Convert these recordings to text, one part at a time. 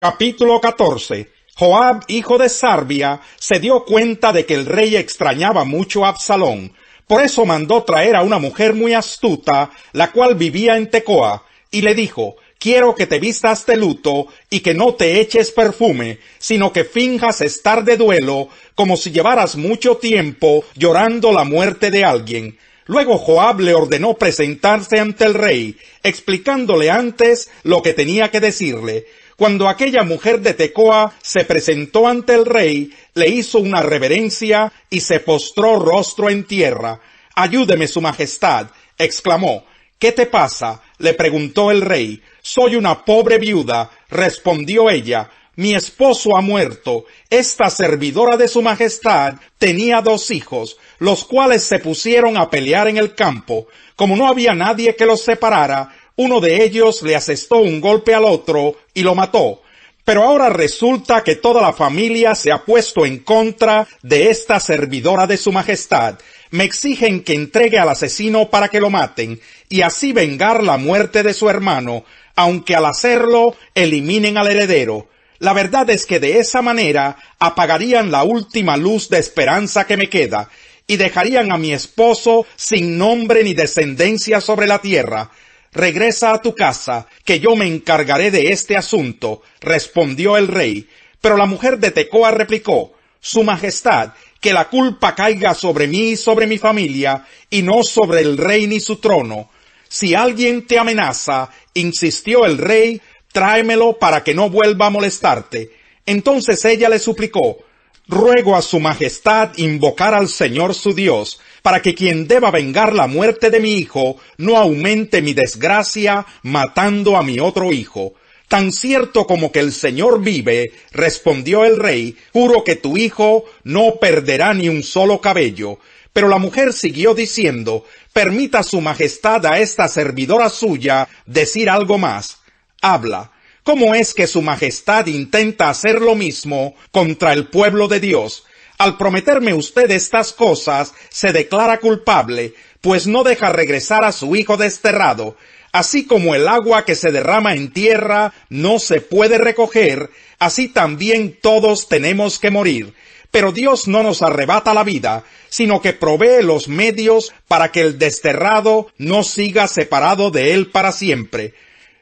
Capítulo 14. Joab, hijo de Sarvia, se dio cuenta de que el rey extrañaba mucho a Absalón. Por eso mandó traer a una mujer muy astuta, la cual vivía en Tecoa, y le dijo: quiero que te vistas de luto y que no te eches perfume, sino que finjas estar de duelo, como si llevaras mucho tiempo llorando la muerte de alguien. Luego Joab le ordenó presentarse ante el rey, explicándole antes lo que tenía que decirle. Cuando aquella mujer de Tecoa se presentó ante el rey, le hizo una reverencia y se postró rostro en tierra. «Ayúdeme, su majestad», exclamó. «¿Qué te pasa?», le preguntó el rey. «Soy una pobre viuda», respondió ella. «Mi esposo ha muerto. Esta servidora de su majestad tenía 2 hijos, los cuales se pusieron a pelear en el campo. Como no había nadie que los separara, uno de ellos le asestó un golpe al otro y lo mató. Pero ahora resulta que toda la familia se ha puesto en contra de esta servidora de su majestad. Me exigen que entregue al asesino para que lo maten, y así vengar la muerte de su hermano, aunque al hacerlo eliminen al heredero. La verdad es que de esa manera apagarían la última luz de esperanza que me queda, y dejarían a mi esposo sin nombre ni descendencia sobre la tierra. Regresa a tu casa, que yo me encargaré de este asunto, respondió el rey. Pero la mujer de Tecoa replicó: Su majestad, que la culpa caiga sobre mí y sobre mi familia, y no sobre el rey ni su trono. Si alguien te amenaza, insistió el rey, tráemelo para que no vuelva a molestarte. Entonces ella le suplicó: ruego a su majestad invocar al Señor su Dios, para que quien deba vengar la muerte de mi hijo no aumente mi desgracia matando a mi otro hijo. Tan cierto como que el Señor vive, respondió el rey, juro que tu hijo no perderá ni un solo cabello. Pero la mujer siguió diciendo: permita su majestad a esta servidora suya decir algo más. Habla. ¿Cómo es que su majestad intenta hacer lo mismo contra el pueblo de Dios? Al prometerme usted estas cosas, se declara culpable, pues no deja regresar a su hijo desterrado. Así como el agua que se derrama en tierra no se puede recoger, así también todos tenemos que morir. Pero Dios no nos arrebata la vida, sino que provee los medios para que el desterrado no siga separado de él para siempre.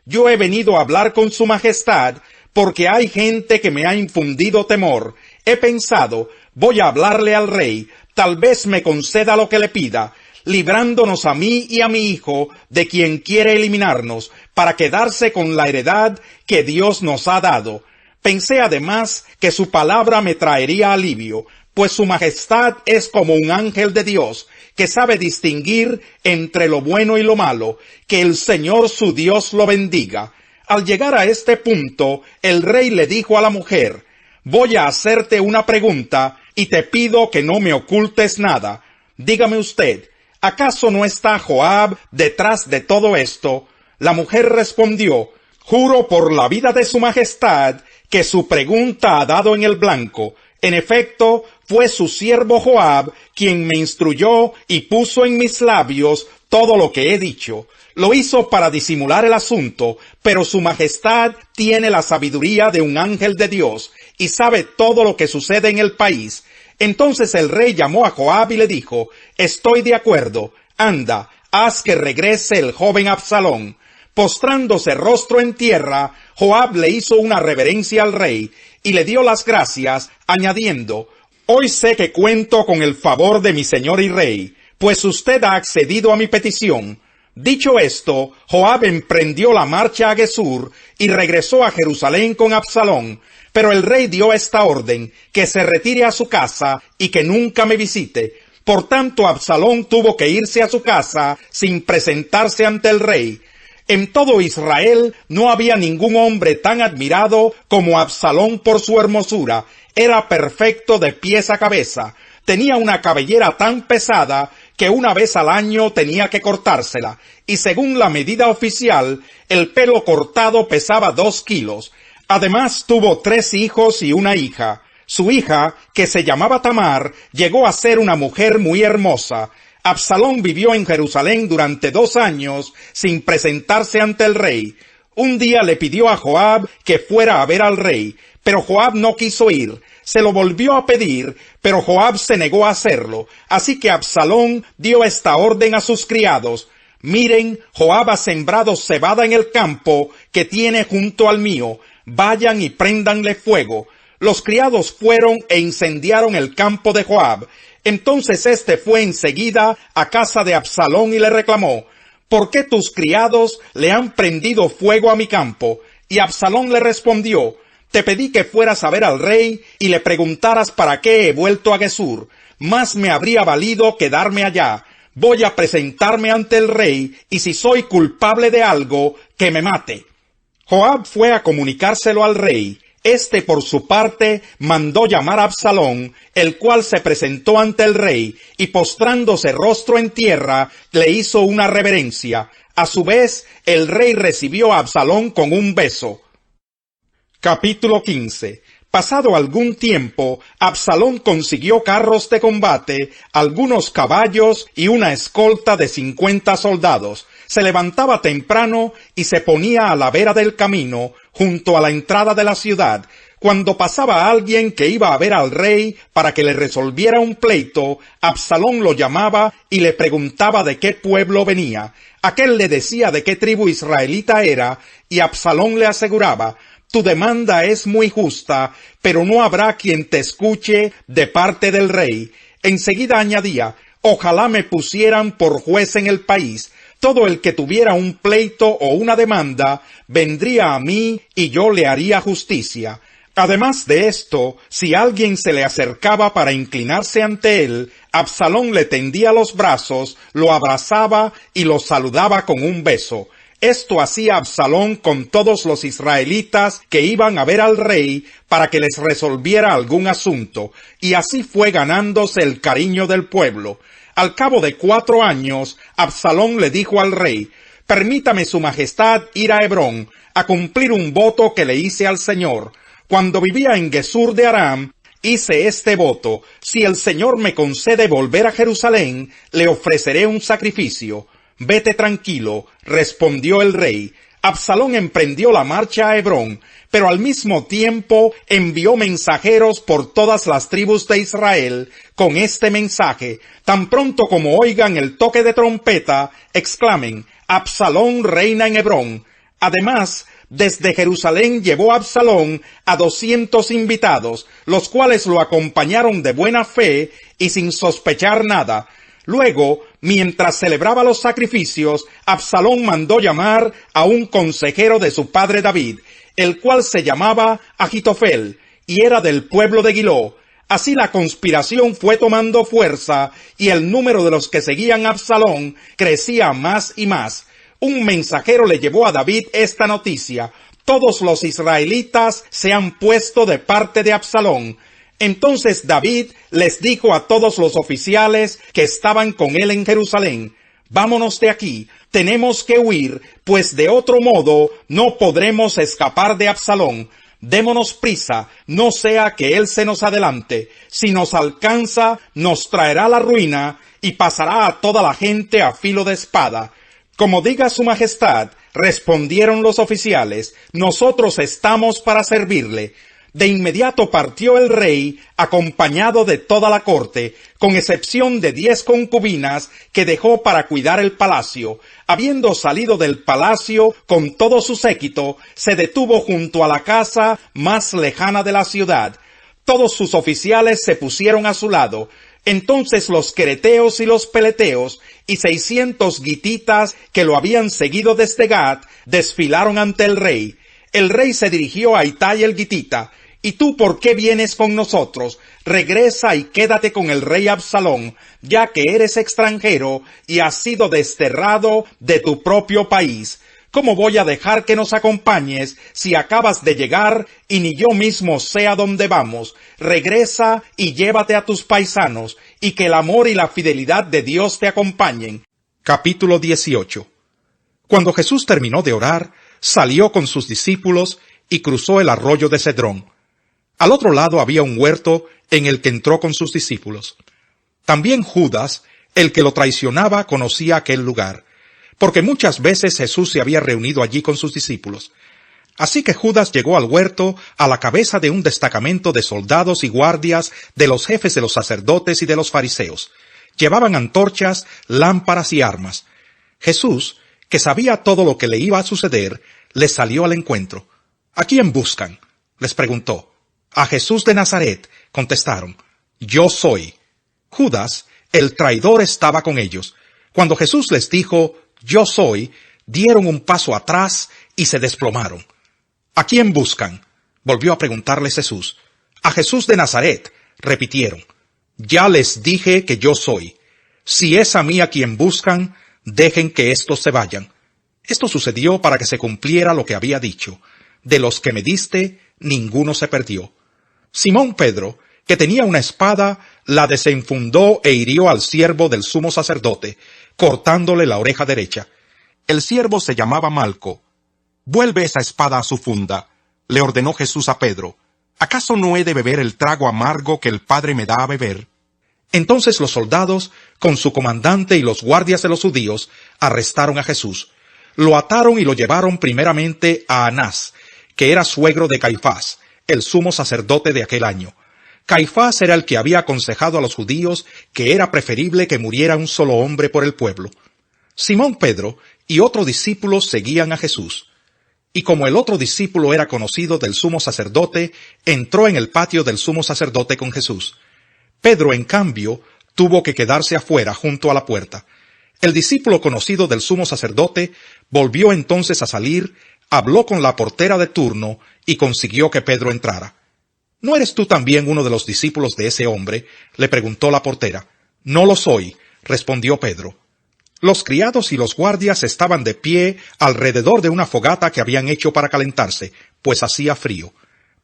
Yo he venido a hablar con su majestad porque hay gente que me ha infundido temor. He pensado, voy a hablarle al rey, tal vez me conceda lo que le pida, librándonos a mí y a mi hijo de quien quiere eliminarnos, para quedarse con la heredad que Dios nos ha dado. Pensé además que su palabra me traería alivio, pues su majestad es como un ángel de Dios, que sabe distinguir entre lo bueno y lo malo. Que el Señor su Dios lo bendiga. Al llegar a este punto, el rey le dijo a la mujer: voy a hacerte una pregunta y te pido que no me ocultes nada. Dígame usted, ¿acaso no está Joab detrás de todo esto? La mujer respondió: juro por la vida de su majestad que su pregunta ha dado en el blanco. En efecto, fue su siervo Joab quien me instruyó y puso en mis labios todo lo que he dicho. Lo hizo para disimular el asunto, pero su majestad tiene la sabiduría de un ángel de Dios y sabe todo lo que sucede en el país. Entonces el rey llamó a Joab y le dijo: estoy de acuerdo, anda, haz que regrese el joven Absalón. Postrándose rostro en tierra, Joab le hizo una reverencia al rey y le dio las gracias, añadiendo: hoy sé que cuento con el favor de mi señor y rey, pues usted ha accedido a mi petición. Dicho esto, Joab emprendió la marcha a Gesur y regresó a Jerusalén con Absalón. Pero el rey dio esta orden: que se retire a su casa y que nunca me visite. Por tanto, Absalón tuvo que irse a su casa sin presentarse ante el rey. En todo Israel no había ningún hombre tan admirado como Absalón por su hermosura. Era perfecto de pies a cabeza. Tenía una cabellera tan pesada que una vez al año tenía que cortársela, y según la medida oficial, el pelo cortado pesaba 2 kilos. Además tuvo 3 hijos y una hija. Su hija, que se llamaba Tamar, llegó a ser una mujer muy hermosa. Absalón vivió en Jerusalén durante 2 años sin presentarse ante el rey. Un día le pidió a Joab que fuera a ver al rey, pero Joab no quiso ir. Se lo volvió a pedir, pero Joab se negó a hacerlo. Así que Absalón dio esta orden a sus criados: miren, Joab ha sembrado cebada en el campo que tiene junto al mío. Vayan y préndanle fuego. Los criados fueron e incendiaron el campo de Joab. Entonces éste fue enseguida a casa de Absalón y le reclamó: ¿por qué tus criados le han prendido fuego a mi campo? Y Absalón le respondió: te pedí que fueras a ver al rey y le preguntaras para qué he vuelto a Gesur. Más me habría valido quedarme allá. Voy a presentarme ante el rey, y si soy culpable de algo, que me mate. Joab fue a comunicárselo al rey. Este, por su parte, mandó llamar a Absalón, el cual se presentó ante el rey, y postrándose rostro en tierra, le hizo una reverencia. A su vez, el rey recibió a Absalón con un beso. Capítulo 15. Pasado algún tiempo, Absalón consiguió carros de combate, algunos caballos y una escolta de 50 soldados. Se levantaba temprano y se ponía a la vera del camino, junto a la entrada de la ciudad. Cuando pasaba alguien que iba a ver al rey para que le resolviera un pleito, Absalón lo llamaba y le preguntaba de qué pueblo venía. Aquél le decía de qué tribu israelita era, y Absalón le aseguraba: tu demanda es muy justa, pero no habrá quien te escuche de parte del rey. Enseguida añadía: ojalá me pusieran por juez en el país. Todo el que tuviera un pleito o una demanda vendría a mí y yo le haría justicia. Además de esto, si alguien se le acercaba para inclinarse ante él, Absalón le tendía los brazos, lo abrazaba y lo saludaba con un beso. Esto hacía Absalón con todos los israelitas que iban a ver al rey para que les resolviera algún asunto, y así fue ganándose el cariño del pueblo. Al cabo de 4 años, Absalón le dijo al rey: permítame su majestad ir a Hebrón, a cumplir un voto que le hice al Señor. Cuando vivía en Gesur de Aram, hice este voto: si el Señor me concede volver a Jerusalén, le ofreceré un sacrificio. Vete tranquilo, respondió el rey. Absalón emprendió la marcha a Hebrón, pero al mismo tiempo envió mensajeros por todas las tribus de Israel con este mensaje: tan pronto como oigan el toque de trompeta, exclamen: Absalón reina en Hebrón. Además, desde Jerusalén llevó Absalón a 200 invitados, los cuales lo acompañaron de buena fe y sin sospechar nada. Luego, mientras celebraba los sacrificios, Absalón mandó llamar a un consejero de su padre David, el cual se llamaba Ahitofel, y era del pueblo de Giló. Así la conspiración fue tomando fuerza, y el número de los que seguían a Absalón crecía más y más. Un mensajero le llevó a David esta noticia: todos los israelitas se han puesto de parte de Absalón. Entonces David les dijo a todos los oficiales que estaban con él en Jerusalén: vámonos de aquí, tenemos que huir, pues de otro modo no podremos escapar de Absalón. Démonos prisa, no sea que él se nos adelante. Si nos alcanza, nos traerá la ruina y pasará a toda la gente a filo de espada. Como diga su majestad, respondieron los oficiales, nosotros estamos para servirle. De inmediato partió el rey, acompañado de toda la corte, con excepción de 10 concubinas que dejó para cuidar el palacio. Habiendo salido del palacio con todo su séquito, se detuvo junto a la casa más lejana de la ciudad. Todos sus oficiales se pusieron a su lado. Entonces los quereteos y los peleteos y 600 gititas que lo habían seguido desde Gat desfilaron ante el rey. El rey se dirigió a Itai el gitita: ¿y tú por qué vienes con nosotros? Regresa y quédate con el rey Absalón, ya que eres extranjero y has sido desterrado de tu propio país. ¿Cómo voy a dejar que nos acompañes si acabas de llegar y ni yo mismo sé a dónde vamos? Regresa y llévate a tus paisanos, y que el amor y la fidelidad de Dios te acompañen. Capítulo 18. Cuando Jesús terminó de orar, salió con sus discípulos y cruzó el arroyo de Cedrón. Al otro lado había un huerto en el que entró con sus discípulos. También Judas, el que lo traicionaba, conocía aquel lugar. porque muchas veces Jesús se había reunido allí con sus discípulos. Así que Judas llegó al huerto a la cabeza de un destacamento de soldados y guardias de los jefes de los sacerdotes y de los fariseos. Llevaban antorchas, lámparas y armas. Jesús, que sabía todo lo que le iba a suceder, les salió al encuentro. —¿A quién buscan? —les preguntó. —A Jesús de Nazaret —contestaron—. Yo soy. Judas, el traidor, estaba con ellos. Cuando Jesús les dijo, yo soy, dieron un paso atrás y se desplomaron. —¿A quién buscan? —volvió a preguntarles Jesús. —A Jesús de Nazaret —repitieron—. Ya les dije que yo soy. Si es a mí a quien buscan, dejen que éstos se vayan. Esto sucedió para que se cumpliera lo que había dicho. De los que me diste, ninguno se perdió. Simón Pedro, que tenía una espada, la desenfundó e hirió al siervo del sumo sacerdote, cortándole la oreja derecha. El siervo se llamaba Malco. —Vuelve esa espada a su funda —le ordenó Jesús a Pedro—. ¿Acaso no he de beber el trago amargo que el Padre me da a beber? Entonces los soldados, con su comandante y los guardias de los judíos, arrestaron a Jesús. Lo ataron y lo llevaron primeramente a Anás, que era suegro de Caifás, el sumo sacerdote de aquel año. Caifás era el que había aconsejado a los judíos que era preferible que muriera un solo hombre por el pueblo. Simón Pedro y otro discípulo seguían a Jesús. Y como el otro discípulo era conocido del sumo sacerdote, entró en el patio del sumo sacerdote con Jesús. Pedro, en cambio, tuvo que quedarse afuera junto a la puerta. El discípulo conocido del sumo sacerdote volvió entonces a salir, habló con la portera de turno y consiguió que Pedro entrara. —¿No eres tú también uno de los discípulos de ese hombre? —le preguntó la portera. —No lo soy —respondió Pedro. Los criados y los guardias estaban de pie alrededor de una fogata que habían hecho para calentarse, pues hacía frío.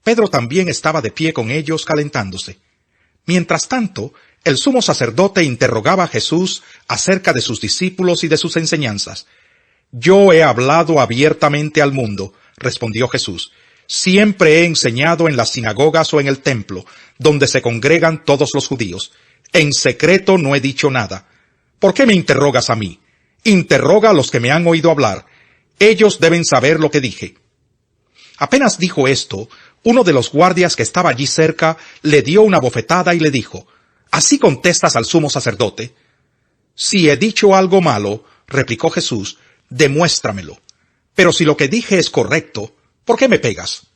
Pedro también estaba de pie con ellos calentándose. Mientras tanto, el sumo sacerdote interrogaba a Jesús acerca de sus discípulos y de sus enseñanzas. —Yo he hablado abiertamente al mundo —respondió Jesús—. Siempre he enseñado en las sinagogas o en el templo, donde se congregan todos los judíos. En secreto no he dicho nada. ¿Por qué me interrogas a mí? Interroga a los que me han oído hablar. Ellos deben saber lo que dije. Apenas dijo esto, uno de los guardias que estaba allí cerca le dio una bofetada y le dijo, ¿así contestas al sumo sacerdote? Si he dicho algo malo, replicó Jesús, demuéstramelo. Pero si lo que dije es correcto, ¿por qué me pegas?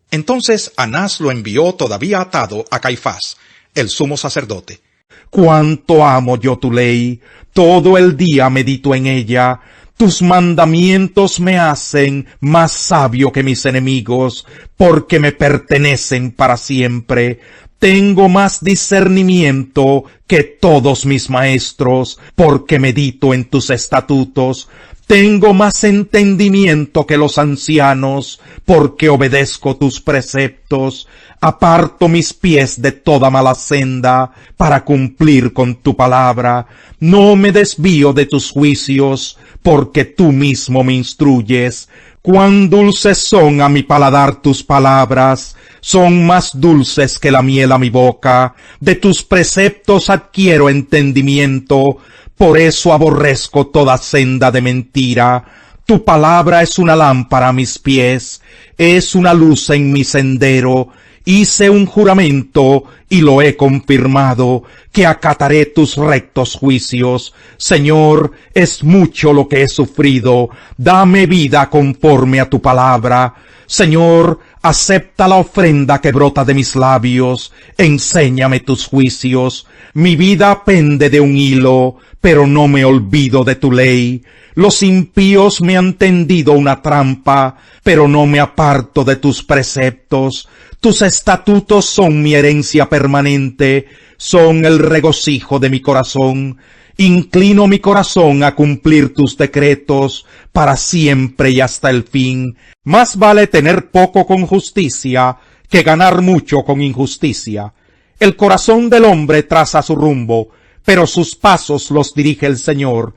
Entonces Anás lo envió todavía atado a Caifás, el sumo sacerdote. Cuánto amo yo tu ley, todo el día medito en ella. Tus mandamientos me hacen más sabio que mis enemigos, porque me pertenecen para siempre. Tengo más discernimiento que todos mis maestros, porque medito en tus estatutos. Tengo más entendimiento que los ancianos, porque obedezco tus preceptos. Aparto mis pies de toda mala senda, para cumplir con tu palabra. No me desvío de tus juicios, porque tú mismo me instruyes. Cuán dulces son a mi paladar tus palabras, son más dulces que la miel a mi boca. De tus preceptos adquiero entendimiento, por eso aborrezco toda senda de mentira. Tu palabra es una lámpara a mis pies, es una luz en mi sendero. Hice un juramento y lo he confirmado, que acataré tus rectos juicios. Señor, es mucho lo que he sufrido, dame vida conforme a tu palabra. Señor, acepta la ofrenda que brota de mis labios, enséñame tus juicios. Mi vida pende de un hilo, pero no me olvido de tu ley. Los impíos me han tendido una trampa, pero no me aparto de tus preceptos. Tus estatutos son mi herencia permanente, son el regocijo de mi corazón. Inclino mi corazón a cumplir tus decretos para siempre y hasta el fin. Más vale tener poco con justicia que ganar mucho con injusticia. El corazón del hombre traza su rumbo, pero sus pasos los dirige el Señor.